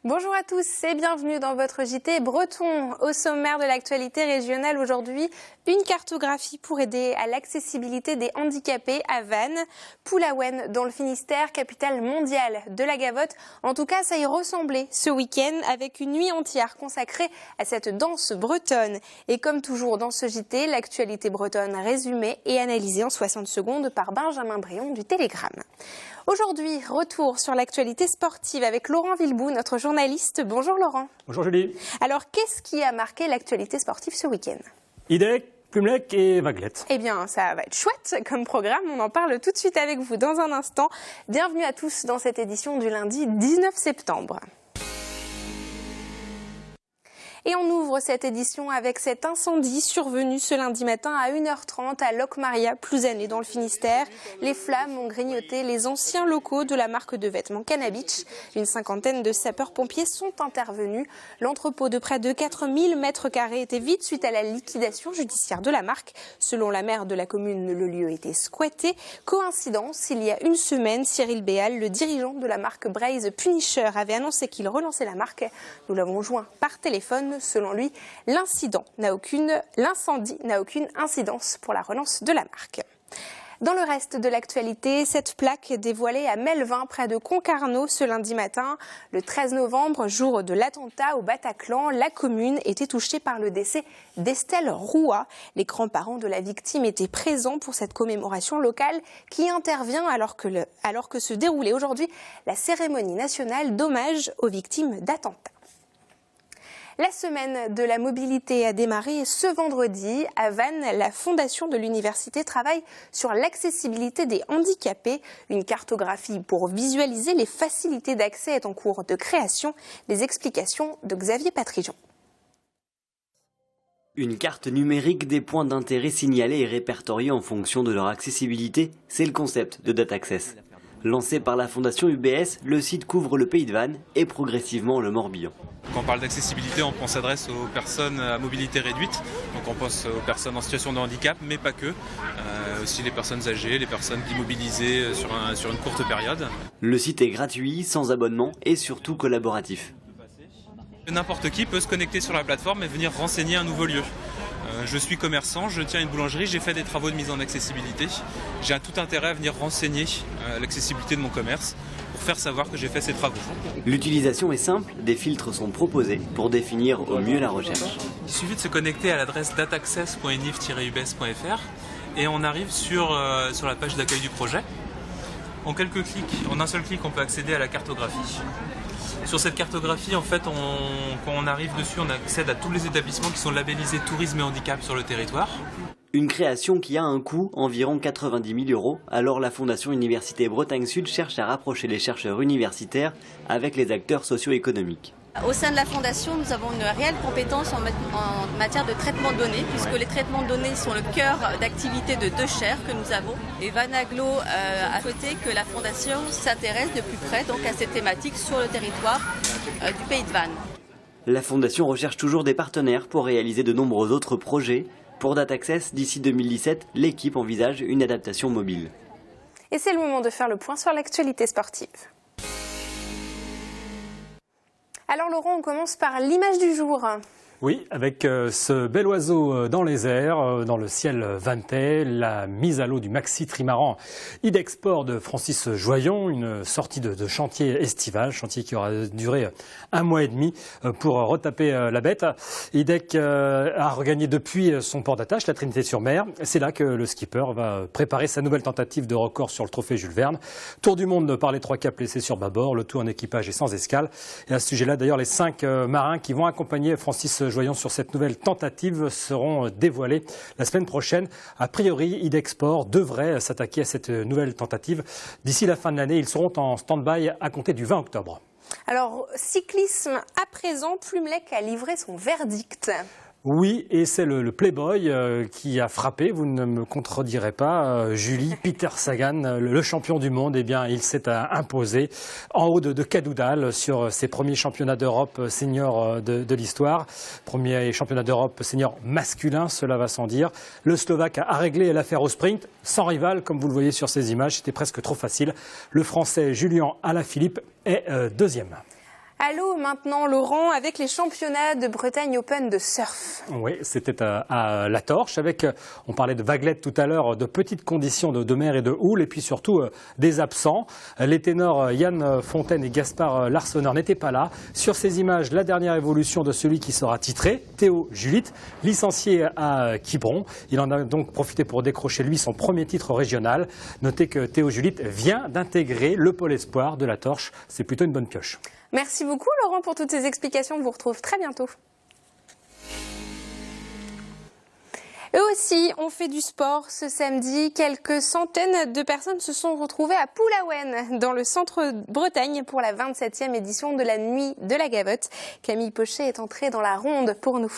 Bonjour à tous et bienvenue dans votre JT breton. Au sommaire de l'actualité régionale aujourd'hui, une cartographie pour aider à l'accessibilité des handicapés à Vannes. Poulaouen dans le Finistère, capitale mondiale de la gavotte. En tout cas, ça y ressemblait ce week-end avec une nuit entière consacrée à cette danse bretonne. Et comme toujours dans ce JT, l'actualité bretonne résumée et analysée en 60 secondes par Benjamin Brion du Télégramme. Aujourd'hui, retour sur l'actualité sportive avec Laurent Villebout, notre journaliste. Bonjour Laurent. Bonjour Julie. Alors, qu'est-ce qui a marqué l'actualité sportive ce week-end ? Idec, Plumelec et Vaglette. Eh bien, ça va être chouette comme programme. On en parle tout de suite avec vous dans un instant. Bienvenue à tous dans cette édition du lundi 19 septembre. Et on ouvre cette édition avec cet incendie survenu ce lundi matin à 1h30 à Locmaria, Plouzané dans le Finistère. Les flammes ont grignoté les anciens locaux de la marque de vêtements Cannabich. Une cinquantaine de sapeurs-pompiers sont intervenus. L'entrepôt de près de 4000 m² était vide suite à la liquidation judiciaire de la marque. Selon la maire de la commune, le lieu était squatté. Coïncidence, il y a une semaine, Cyril Béal, le dirigeant de la marque Braze Punisher, avait annoncé qu'il relançait la marque. Nous l'avons joint par téléphone. Selon lui, l'incendie n'a aucune incidence pour la relance de la marque. Dans le reste de l'actualité, cette plaque dévoilée à Melvin, près de Concarneau, ce lundi matin. Le 13 novembre, jour de l'attentat au Bataclan, la commune était touchée par le décès d'Estelle Roua. Les grands-parents de la victime étaient présents pour cette commémoration locale qui intervient alors que se déroulait aujourd'hui la cérémonie nationale d'hommage aux victimes d'attentats. La semaine de la mobilité a démarré ce vendredi. À Vannes, la fondation de l'université travaille sur l'accessibilité des handicapés. Une cartographie pour visualiser les facilités d'accès est en cours de création. Les explications de Xavier Patrijon. Une carte numérique des points d'intérêt signalés et répertoriés en fonction de leur accessibilité, c'est le concept de DataAccess. Lancé par la fondation UBS, le site couvre le pays de Vannes et progressivement le Morbihan. Quand on parle d'accessibilité, on s'adresse aux personnes à mobilité réduite, donc on pense aux personnes en situation de handicap, mais pas que, aussi les personnes âgées, les personnes immobilisées sur une courte période. Le site est gratuit, sans abonnement et surtout collaboratif. N'importe qui peut se connecter sur la plateforme et venir renseigner un nouveau lieu. Je suis commerçant, je tiens une boulangerie, j'ai fait des travaux de mise en accessibilité. J'ai tout intérêt à venir renseigner l'accessibilité de mon commerce pour faire savoir que j'ai fait ces travaux. L'utilisation est simple, des filtres sont proposés pour définir au mieux la recherche. Il suffit de se connecter à l'adresse dataaccess.enif-ubs.fr et on arrive sur la page d'accueil du projet. En quelques clics, en un seul clic, on peut accéder à la cartographie. Sur cette cartographie, en fait, quand on arrive dessus, on accède à tous les établissements qui sont labellisés tourisme et handicap sur le territoire. Une création qui a un coût, environ 90 000 €. Alors la Fondation Université Bretagne Sud cherche à rapprocher les chercheurs universitaires avec les acteurs socio-économiques. Au sein de la Fondation, nous avons une réelle compétence en matière de traitement de données, puisque les traitements de données sont le cœur d'activité de deux chaires que nous avons. Et Vannes Agglo a souhaité que la Fondation s'intéresse de plus près donc, à ces thématiques sur le territoire du pays de Vannes. La Fondation recherche toujours des partenaires pour réaliser de nombreux autres projets. Pour DataAccess, d'ici 2017, l'équipe envisage une adaptation mobile. Et c'est le moment de faire le point sur l'actualité sportive. Alors Laurent, on commence par l'image du jour. Oui, avec ce bel oiseau dans les airs, dans le ciel vannetais, la mise à l'eau du maxi trimaran Idexport de Francis Joyon, une sortie de chantier estival, chantier qui aura duré 1 mois et demi pour retaper la bête. Idec a regagné depuis son port d'attache, la Trinité-sur-Mer. C'est là que le skipper va préparer sa nouvelle tentative de record sur le trophée Jules Verne. Tour du monde par les 3 caps laissés sur bâbord, le tout en équipage et sans escale. Et à ce sujet-là, d'ailleurs, les 5 marins qui vont accompagner Francis Joyon sur cette nouvelle tentative seront dévoilés la semaine prochaine. A priori, Idexport devrait s'attaquer à cette nouvelle tentative. D'ici la fin de l'année, ils seront en stand-by à compter du 20 octobre. Alors, cyclisme à présent, Plumelec a livré son verdict. Oui, et c'est le Playboy qui a frappé, vous ne me contredirez pas, Julie. Peter Sagan, le champion du monde, eh bien, il s'est imposé en haut de Cadoudal sur ses premiers championnats d'Europe senior de l'histoire. Premier championnat d'Europe senior masculin, cela va sans dire. Le Slovaque a réglé l'affaire au sprint, sans rival, comme vous le voyez sur ces images, c'était presque trop facile. Le Français Julien Alaphilippe est deuxième. Allô maintenant Laurent avec les championnats de Bretagne Open de surf. Oui, c'était à La Torche avec, on parlait de vaguelettes tout à l'heure, de petites conditions de mer et de houle et puis surtout des absents. Les ténors Yann Fontaine et Gaspard Larsonneur n'étaient pas là. Sur ces images, la dernière évolution de celui qui sera titré, Théo Julit, licencié à Quiberon. Il en a donc profité pour décrocher lui son premier titre régional. Notez que Théo Julit vient d'intégrer le pôle espoir de La Torche. C'est plutôt une bonne pioche. Merci beaucoup Laurent pour toutes ces explications. On vous retrouve très bientôt. Eux aussi ont fait du sport ce samedi. Quelques centaines de personnes se sont retrouvées à Poulaouen, dans le centre Bretagne, pour la 27e édition de la Nuit de la Gavotte. Camille Pochet est entrée dans la ronde pour nous.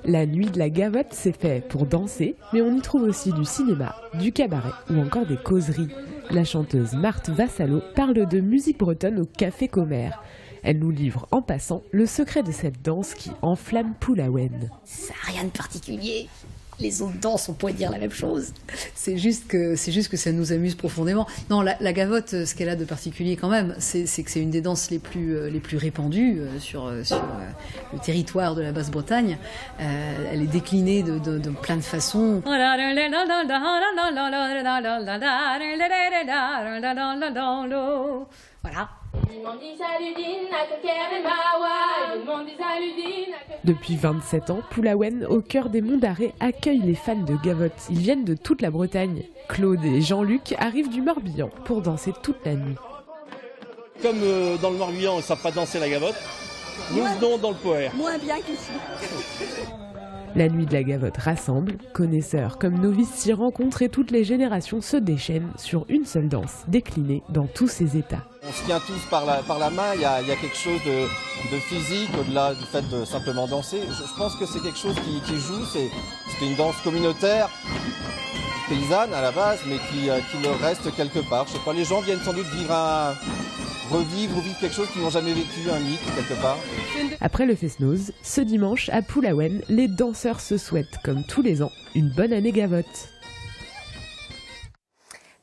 La Nuit de la Gavotte, c'est fait pour danser, mais on y trouve aussi du cinéma, du cabaret ou encore des causeries. La chanteuse Marthe Vassallo parle de musique bretonne au Café Commère. Elle nous livre en passant le secret de cette danse qui enflamme Poulaouen. Ça n'a rien de particulier. Les autres danses, on pourrait dire la même chose. C'est juste que ça nous amuse profondément. Non, la gavotte, ce qu'elle a de particulier quand même, c'est que c'est une des danses les plus répandues sur le territoire de la Basse-Bretagne. Elle est déclinée de plein de façons. Voilà. Depuis 27 ans, Poulaouen, au cœur des Monts d'Arrée, accueille les fans de gavotte. Ils viennent de toute la Bretagne. Claude et Jean-Luc arrivent du Morbihan pour danser toute la nuit. Comme dans le Morbihan, on ne savent pas danser la gavotte, nous venons dans le Poher. Moins bien qu'ici. La Nuit de la Gavotte rassemble, connaisseurs comme novices s'y rencontrent et toutes les générations se déchaînent sur une seule danse, déclinée dans tous ses états. On se tient tous par la main, il y a quelque chose de physique au-delà du fait de simplement danser. Je pense que c'est quelque chose qui joue, c'est une danse communautaire, paysanne à la base, mais qui leur reste quelque part. Je sais pas, les gens viennent sans doute revivre quelque chose qu'ils n'ont jamais vécu, un mythe quelque part. Après le Fest-Noz, ce dimanche à Poulaouen, les danseurs se souhaitent, comme tous les ans, une bonne année gavotte.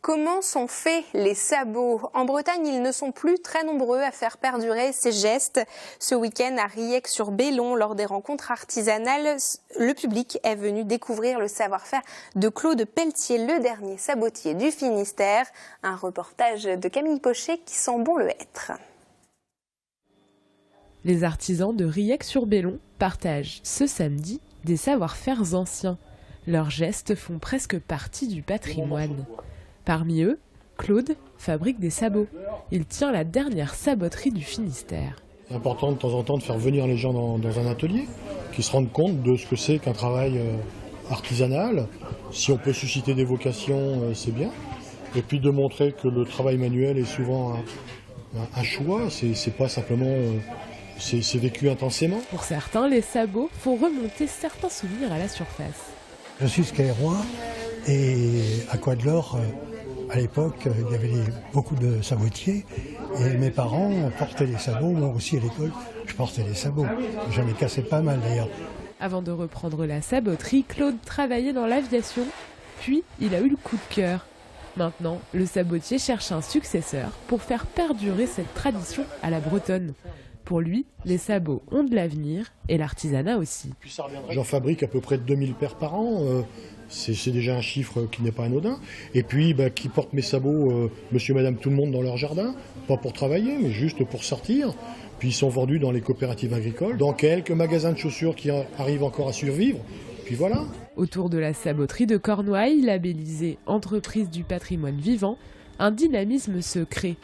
Comment sont faits les sabots? En Bretagne, ils ne sont plus très nombreux à faire perdurer ces gestes. Ce week-end, à Riec-sur-Bellon, lors des rencontres artisanales, le public est venu découvrir le savoir-faire de Claude Pelletier, le dernier sabotier du Finistère. Un reportage de Camille Pochet qui sent bon le être. Les artisans de Riec-sur-Bellon partagent ce samedi des savoir-faire anciens. Leurs gestes font presque partie du patrimoine. Parmi eux, Claude fabrique des sabots. Il tient la dernière saboterie du Finistère. C'est important de temps en temps de faire venir les gens dans un atelier, qui se rendent compte de ce que c'est qu'un travail artisanal. Si on peut susciter des vocations, c'est bien. Et puis de montrer que le travail manuel est souvent un choix, c'est pas simplement... c'est vécu intensément. Pour certains, les sabots font remonter certains souvenirs à la surface. Je suis scalarois et à Coidelor, à l'époque, il y avait beaucoup de sabotiers et mes parents portaient les sabots. Moi aussi à l'école, je portais les sabots. J'en ai cassé pas mal d'ailleurs. Avant de reprendre la saboterie, Claude travaillait dans l'aviation, puis il a eu le coup de cœur. Maintenant, le sabotier cherche un successeur pour faire perdurer cette tradition à la bretonne. Pour lui, les sabots ont de l'avenir et l'artisanat aussi. J'en fabrique à peu près 2000 paires par an. C'est déjà un chiffre qui n'est pas anodin. Et puis, qui portent mes sabots, monsieur, madame, tout le monde dans leur jardin. Pas pour travailler, mais juste pour sortir. Puis ils sont vendus dans les coopératives agricoles, dans quelques magasins de chaussures qui arrivent encore à survivre. Puis voilà. Autour de la saboterie de Cornouailles, labellisée Entreprise du patrimoine vivant, un dynamisme se crée.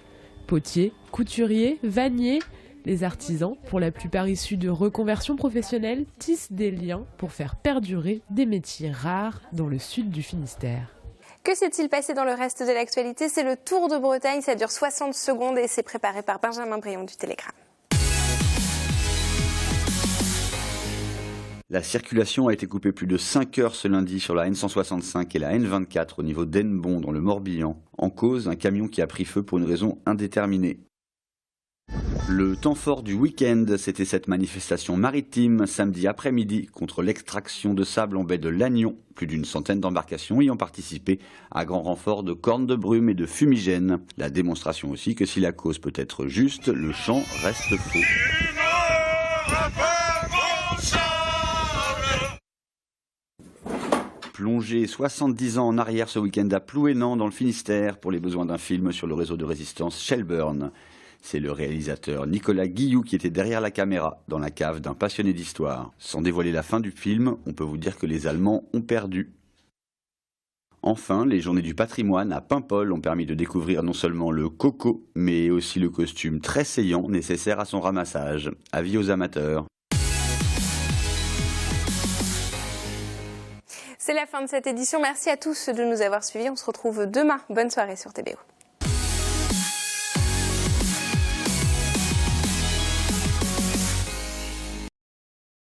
Potiers, couturiers, vanniers, les artisans, pour la plupart issus de reconversions professionnelles, tissent des liens pour faire perdurer des métiers rares dans le sud du Finistère. Que s'est-il passé dans le reste de l'actualité? C'est le Tour de Bretagne, ça dure 60 secondes et c'est préparé par Benjamin Brion du Télégramme. La circulation a été coupée plus de 5 heures ce lundi sur la N165 et la N24 au niveau d'Hennebon dans le Morbihan. En cause, un camion qui a pris feu pour une raison indéterminée. Le temps fort du week-end, c'était cette manifestation maritime samedi après-midi contre l'extraction de sable en baie de Lannion. Plus d'une centaine d'embarcations y ont participé à grand renfort de cornes de brume et de fumigènes. La démonstration aussi que si la cause peut être juste, le chant reste faux. Plongé 70 ans en arrière ce week-end à Plouénan dans le Finistère pour les besoins d'un film sur le réseau de résistance Shelburne. C'est le réalisateur Nicolas Guilloux qui était derrière la caméra dans la cave d'un passionné d'histoire. Sans dévoiler la fin du film, on peut vous dire que les Allemands ont perdu. Enfin, les Journées du patrimoine à Paimpol ont permis de découvrir non seulement le coco, mais aussi le costume très saillant nécessaire à son ramassage. Avis aux amateurs. C'est la fin de cette édition. Merci à tous de nous avoir suivis. On se retrouve demain. Bonne soirée sur TBO.